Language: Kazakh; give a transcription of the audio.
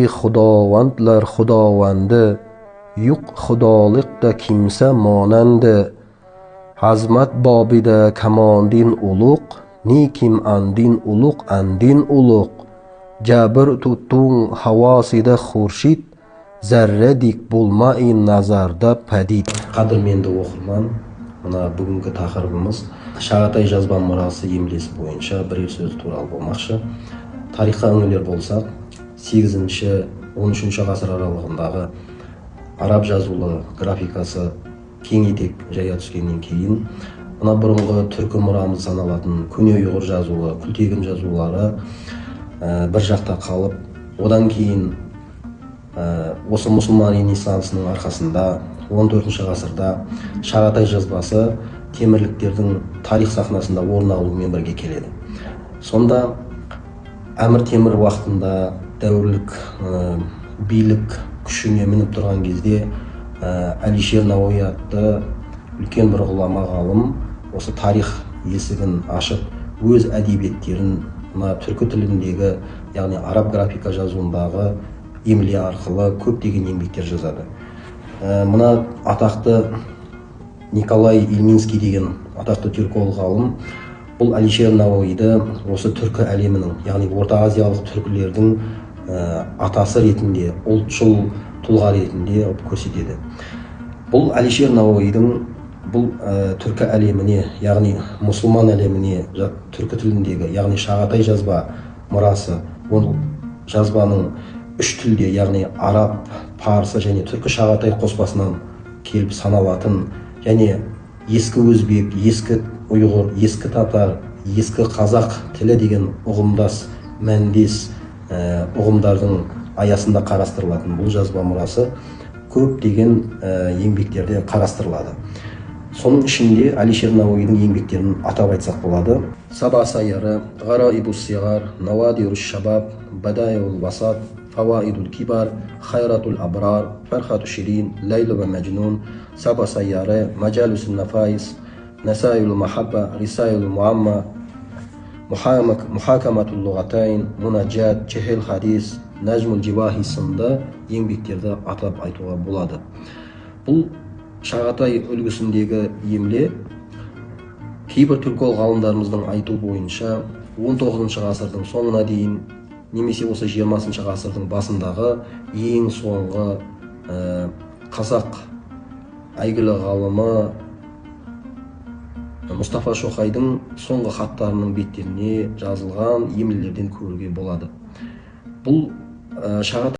Xudovandlar xudovandi, yuq xudolikda kimsa monandi. Hazmat bobida kamondin uluq, nikim andin uluq andin uluq. Jabr tuttung havosida xurshid, zarradik bo'lmain nazarda padid. Qadrmenli o'qirman, mana bugungi taqribimiz Chag'atay jazba murasi emlesi bo'yicha bir so'z to'g'ri bo'lmoqchi. Tarixga o'nglar bo'lsak, 8-13 asr oralig'idagi arab yozuvlari grafikasi keng etib jaya tushgandan keyin mana burungi turki muramiz sanalатын көне uyg'ur yozuvi, kultegim yozuvlari bir жақта қалып, одан кейін осы мұсылман ренессансының арқасында 14 ғасырда Шағатай жазбасы темірліктердің тарих сахнасында орын алуымен бірге келеді. Сонда Әмір Темір уақытында дәуірлік билік күшіне мініп тұрған кезде Әлишер Науаи атты үлкен бір ғұлама ғалым осы тарих есігін ашып, өз әдебиеттерін мына түркі тіліндегі, яғни араб графика жазуындағы емле арқылы көптеген еңбектер жазады. Мына атақты Николай Ильминский деген атақты түрколог ғалым бұл Әлишер Науаиді осы түркі әлемінің, яғни Орта Азиялық түркілердің атасы ретінде, ұлтшыл тұлға ретінде көрсетеді. Бұл Әлишер Науаидің бұл түркі әлеміне, яғни мұсылман әлеміне түркі тіліндегі, яғни Шағатай жазба мұрасы, ол жазбаның үш тілде, яғни араб, парсы және түркі Шағатай қоспасынан келіп саналатын, және ескі өзбек, ескі ұйғыр, ескі татар, ескі қазақ тілі деген ұғымдас, мәндес ұғымдардың аясында қарастырылатын бұл жазба мұрасы көптеген еңбектерде қарастырылады. Соның ішінде Әлишер Науаидің еңбектерін атап айтсақ болады. Саба сайяры, Ғараибус сиғар, Навадирус шабаб, Бадайул васат, Фаваидул кибар, Хайратул абрар, Фархату ширин, Лейлу ва мәжнун, Саба сайяры, Маджалусул нафайс, Насайул махабба, Рисайул муамма, Мухакаматул луғатайн, Мунаджат, Чехел хадис, Najmul Jivahi сынды еңбектерді атап айтуға болады. Бұл Шағатай үлгісіндегі емле кейбір түрколог ғалымдарымыздың айту бойынша 19 ғасырдың соңына дейін, немесе осы 20 ғасырдың басындағы ең соңғы қазақ әйгілі ғалымы Мұстафа Шоқайдың соңғы хаттарының беттеріне жазылған емлелерден көруге болады. Бұл Шағатай